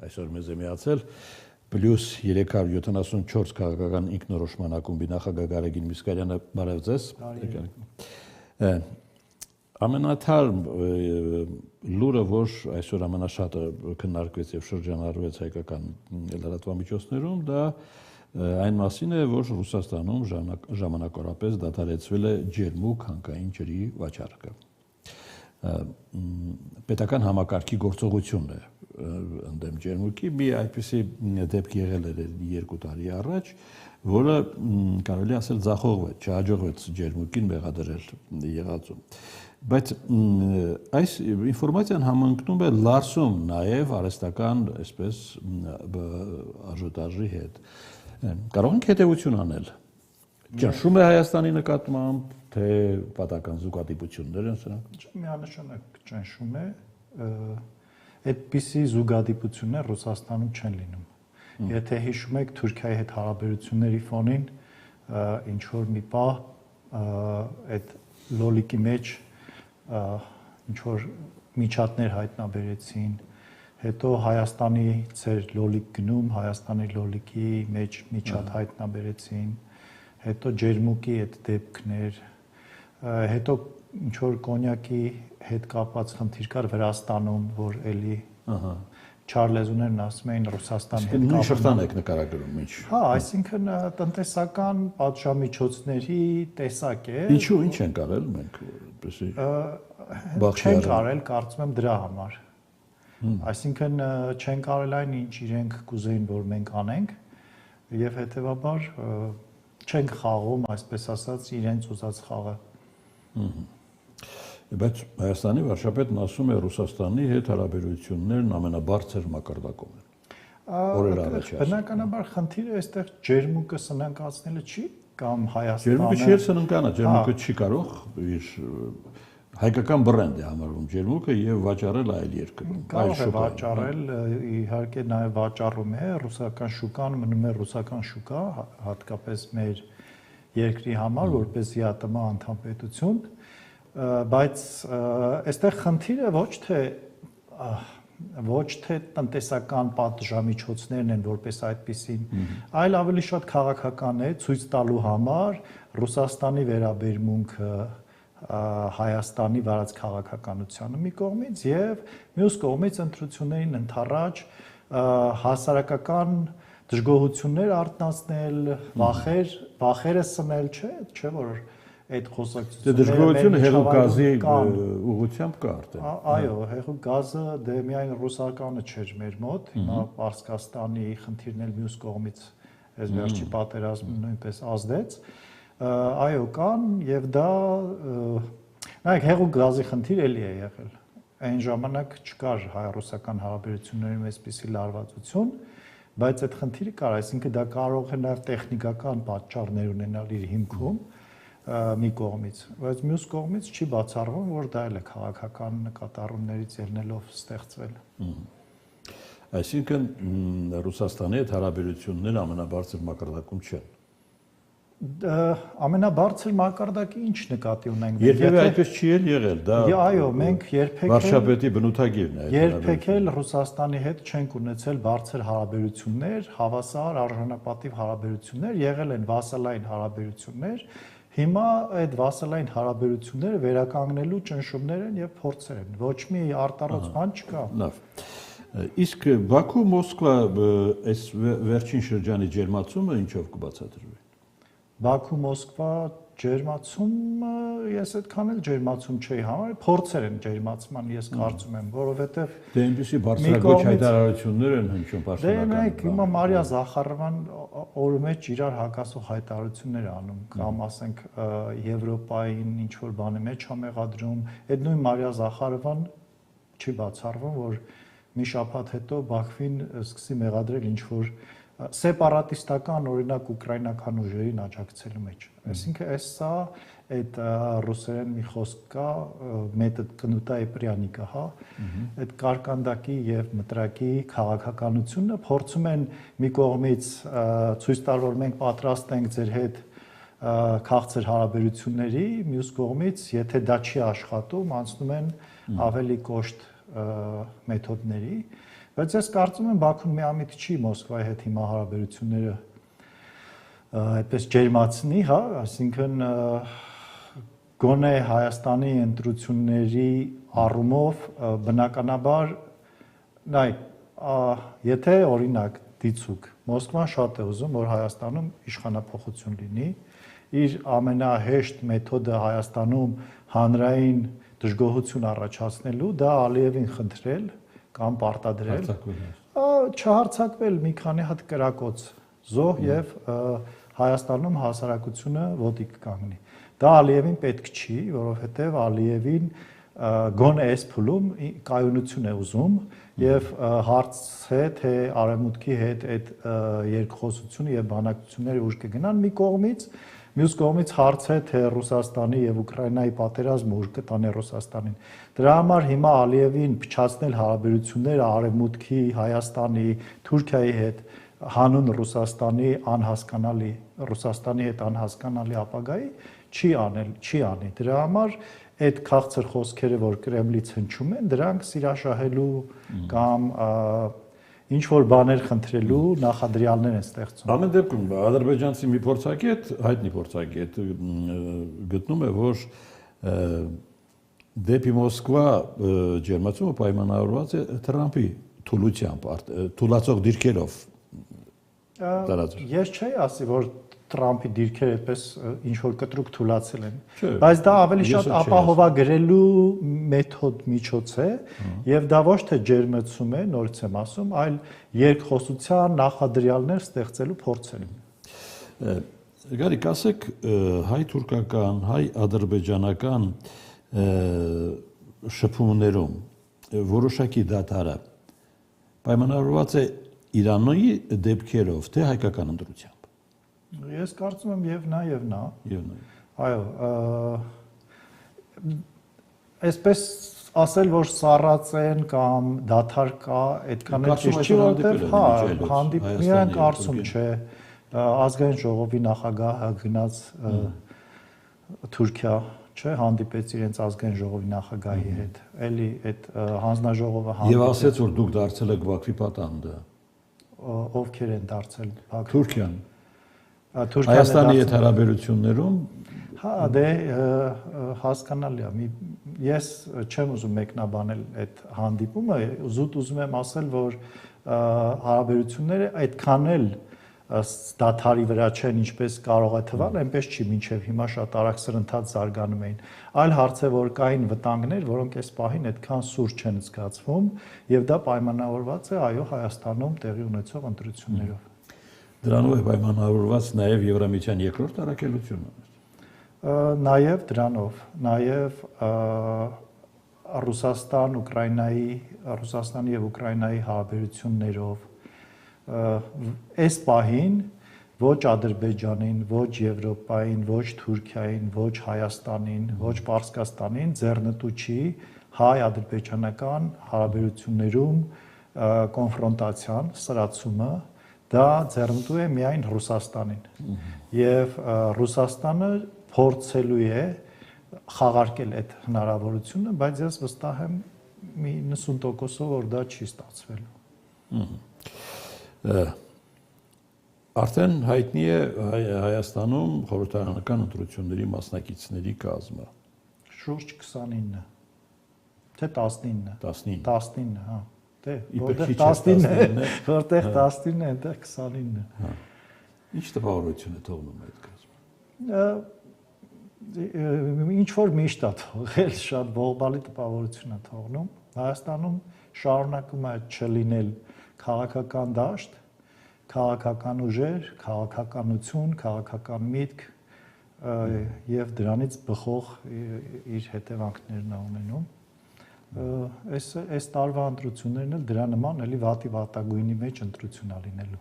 այսօր մեզ է միացել, պլյուս 374 քաղաքական ինքնորոշման ակումբի նախագահ Գարեգին Միսկալյանը, բարև ձեզ։ Ամենաթարմ լուրը, որ այսօր ամենաշատը քննարկվեց եւ շրջանառվեց հայկական լրատվամիջոցներում, դա այն մասին է, որ Ռուսաստանում ժամանակավորապես դադարեցվել է ջերմուկ հանքային ջրի վաճառքը։ Պետական համակարգի գործողությունն է ընդդեմ ջերմուկի, մի այդպիսի դեպք եղել էր 2 տարի առաջ, որը կարելի ասել ձախողվեց, չհաջողվեց ջերմուկին մեղադրել եղածում։ Բայց այս ինֆորմացիան համընկնում է լարսում նաև արհեստական, այսպես, արժութաժի հետ։ Կարող ենք հետևություն անել։ Ճնշում է Հայաստանի նկատմամբ, թե պատական զուգադիպություններ են սրանք։ Միանշանակ ճնշում է, այդպիսի զուգադիպություններ Ռուսաստանում չեն լինում։ Եթե հիշում եք Թուրքիայի հետ հարաբերությունների ֆոնին, ինչ որ մի պահ այդ լոլիկի մեջ ինչ որ միջատներ հայտնաբերեցին, հետո Հայաստանի ծեր լոլիկ գնում, Հայաստանի լոլիկի մեջ միջատ հայտնաբերեցին, հետո ջերմուկի այդ դեպքներ, հետո ինչ որ կոնյակի հետ կապված խնդիր կար Վրաստանում, որ էլի Չարլեզուներն ասում էին Ռուսաստանի հետ կապված։ Նույն շղթան եք նկարագրում, ինչ։ Հա, այսինքն տնտեսական պատժամիջոցների տեսակ է։ Ինչու, ինչ ենք արել մենք, որպեսզի չենք արել, կարծում եմ դրա համար։ Այսինքն չենք արել այն, ինչ իրենք կուզեին, որ մենք անենք, եւ հետեւաբար չենք խաղում, այսպես ասած, իրենց ուզած խաղը։ Բայց Հայաստանի վարչապետն ասում է Ռուսաստանի հետ հարաբերություններն ամենաբարձր մակարդակում են։ Օրեր առաջ։ Բնականաբար խնդիրը այստեղ ջերմուկը սնանկացնելը չի, կամ Հայաստանը։ Ջերմուկը չի սննկանա, ջերմուկը չի կարող իր հայկական բրենդ է համարվում ջերմուկը եւ վաճառել այլ երկրում։ Կարող է վաճառել, իհարկե նաեւ վաճառում է, ռուսական շուկան մնում է ռուսական շուկա, հատկապես մեր երկրի համար, որպես ԵԱՏՄ անդամ պետություն, բայց այստեղ խնդիրը ոչ թե տնտեսական պատժամիջոցներն են որպես այդպիսին, այլ ավելի շատ քաղաքական է, ցույց տալու համար Ռուսաստանի վերաբերմունքը Հայաստանի վարած քաղաքականությանը մի կողմից եւ մյուս կողմից ընտրություններին ընդառաջ հասարակական դժգոհություններ արտնասնել, վախերը սնել, չէ՞ որ այդ խոսակցությունները դժգոհությունը հեղուկ գազի ուղղությամբ կա արդեն։ Այո, հեղուկ գազը դե միայն ռուսականը չէր մեր մոտ, հիմա Պարսկաստանի խնդիրն էլ մյուս կողմից այս վերջի պատերազմը նույնպես ազդեց։ Այո, կան եւ դա նայեք հեղուկ գազի խնդիր էլի է եղել։ Այն ժամանակ չկար հայ-ռուսական հարաբերություններում այսպիսի լարվածություն, բայց այդ խնդիրը կար, այսինքն դա կարող է նաեւ տեխնիկական պատճառներ ունենալ իր հիմքում մի կողմից, բայց մյուս կողմից չի բացառվում, որ դա էլ է քաղաքական նկատառումներից ելնելով ստեղծվել։ Այսինքն Ռուսաստանի հետ հարաբերությունները ամենաբարձր մակարդակում չեն։ Ամենաբարձր մակարդակի ինչ նկատի ունենք։ Երբևէ այդպես չի եղել, դա այո, մենք երբեք վարչապետի բնութագիրն է։ Երբեք էլ Ռուսաստանի հետ չենք ունեցել բարձր հարաբերություններ, հավասար արժանապատիվ հարաբերություններ, եղել են վասալային հարաբերություններ։ Հիմա այդ վասալային հարաբերությունները վերականգնելու ճնշումներ են եւ փորձեր են։ Ոչ մի արտառոց բան չկա։ Լավ։ Իսկ Բաքու-Մոսկվա այս վերջին շրջանի ջերմացումը ինչով կբացատրվի։ Բաքու-Մոսկվա ջերմացումը ես այդքան էլ ջերմացում չէի համարել, փորձեր են ջերմացման, ես կարծում եմ, որովհետեւ դե այնպեսի բարձրագույն հայտարարություններ են հնչում պաշտոնական։ Դե նայեք, հիմա Մարիա Զախարովան օրը մեջ իրար հակասող հայտարարություններ անում, կամ ասենք Եվրոպային ինչ որ բանի մեջ ա մեղադրում, այդ նույն Մարիա Զախարովան չի բացառվում, որ մի շաբաթ հետո Բաքվին սկսի մեղադրել ինչ որ սեպարատիստական օրինակ ուկրաինական ուժերին աջակցելու մեջ։ Այսինքն այս սա այդ ռուսերեն մի խոսք կա, մեթոդ կնուտա էպրյանիկա, հա, այդ կարկանդակի եւ մտրակի քաղաքականությունը փորձում են մի կողմից ցույց տալ, որ մենք պատրաստ ենք ձեր հետ քաղցր հարաբերությունների, մյուս կողմից, եթե դա չի աշխատում, անցնում են ավելի կոշտ մեթոդների։ Բայց ես կարծում եմ Բաքուն միամիտ չի Մոսկվայի հետ հիմա հարաբերությունները այդպես ջերմացնի, հա, այսինքն գոնե Հայաստանի ընտրությունների առումով բնականաբար նայ, եթե օրինակ դիցուկ Մոսկվան շատ է ուզում, որ Հայաստանում իշխանափոխություն լինի, իր ամենահեշտ մեթոդը Հայաստանում հանրային դժգոհություն առաջացնելու դա Ալիևին խնդրել կամ պարտադրել, չհարցակվել մի քանի հատ կրակոց զոհ եւ Հայաստանում հասարակությունը ոտի կկանգնի։ Դա Ալիևին պետք չի, որովհետեւ Ալիևին գոնե այս փուլում կայունություն է ուզում եւ հարց է թե արևմուտքի հետ այդ երկխոսությունը եւ բանակցությունները ուժ կգնան մի կողմից, մյուս կողմից հարց է թե Ռուսաստանի եւ Ուկրաինայի պատերազմը ուժ կտանի Ռուսաստանին։ Դրա համար հիմա Ալիևին փչացնել հարաբերությունները արևմուտքի, Հայաստանի, Թուրքիայի հետ հանուն Ռուսաստանի հետ անհասկանալի ապագայի չի անի։ Դրա համար այդ քաղցր խոսքերը, որ Կրեմլից հնչում են, դրանք սիրաշահելու կամ ինչ որ բաներ խնդրելու նախադրյալներ են ստեղծում։ Ամեն դեպքում ադրբեջանցի մի փորձագետ, հայտնի փորձագետ գտնում է, որ դեպի Մոսկվա ջերմացումը պայմանավորված է Թրամփի թուլությամբ, թուլացող դիրքերով։ Ես չէի ասի, որ Թրամփի դիրքերը այդպես ինչ որ կտրուկ թուլացել են, բայց դա ավելի շատ ապահովագրելու մեթոդ միջոց է եւ դա ոչ թե ջերմեցում է, նորից եմ ասում, այլ երկխոսության նախադրյալներ ստեղծելու փորձ է։ Գարիկ, ասեք հայ-թուրքական, հայ-ադրբեջանական շփումներում որոշակի դադարը պայմանավորված է Իրանի դեպքերով, թե հայկական ընտրությամբ։ Ես կարծում եմ եւ նա եւ նա։ Եվ նա։ Այո, այսպես ասել, որ սառած են կամ դադար կա, այդքան էլ ճիշտ չի, որովհետեւ հա, հանդիպման կարծում չէ, ազգային ժողովի նախագահը գնաց Թուրքիա, չէ, հանդիպեց իրենց ազգային ժողովի նախագահի հետ։ Էլի այդ հանձնաժողովը Եվ ասեց, որ դուք դարձել եք Բաքվի պատանդը։ Ովքեր են դարձել Բաքվի։ Թուրքիան։ Հայաստանի հետ հարաբերություններում հա դե հասկանալի է ես չեմ ուզում մեկնաբանել այդ հանդիպումը զուտ ուզում եմ ասել որ հարաբերությունները այդքան էլ դադարի վրա չեն ինչպես կարող է թվալ այնպես չի մինչև հիմա շատ արագ սրընթաց զարգանում էին այլ հարց է որ կային վտանգներ որոնք այս պահին այդքան սուր չեն զգացվում եւ դա պայմանավորված է այո Հայաստանում տեղի ունեցող ընտրություններով Դրանով է պայմանավորված նաև Եվրամիության երկրորդ առաքելությունը։ Նաև դրանով, նաև Ռուսաստանի եւ Ուկրաինայի հարաբերություններով այս պահին ոչ Ադրբեջանին, ոչ Եվրոպային, ոչ Թուրքիային, ոչ Հայաստանին, ոչ Պարսկաստանին ձեռնտու չի հայ-ադրբեջանական հարաբերություններում կոնֆրոնտացիան, սրացումը դա ձեռնտու է միայն Ռուսաստանին եւ Ռուսաստանը փորձելու է խաղարկել այդ հնարավորությունը, բայց ես վստահ եմ մի 90%-ով որ դա չի ստացվելու։ Արդեն հայտնի է Հայաստանում խորհրդարանական ընտրությունների մասնակիցների կազմը։ Շուրջ 29, թե 19, հա։ Դե, որտեղ 19 է, որտեղ 19 է, այնտեղ 29 է։ Ինչ տպավորություն է թողնում այդ կազմը։ Ինչ որ միշտ է թողել, շատ ողբալի տպավորություն է թողնում։ Հայաստանում շարունակում է չլինել քաղաքական դաշտ, քաղաքական ուժեր, քաղաքականություն, քաղաքական միտք եւ դրանից բխող իր հետևանքներն է ունենում։ Այս տարվա ընտրություններն էլ դրա նման էլի վատի վատագույնի մեջ ընտրություն է լինելու։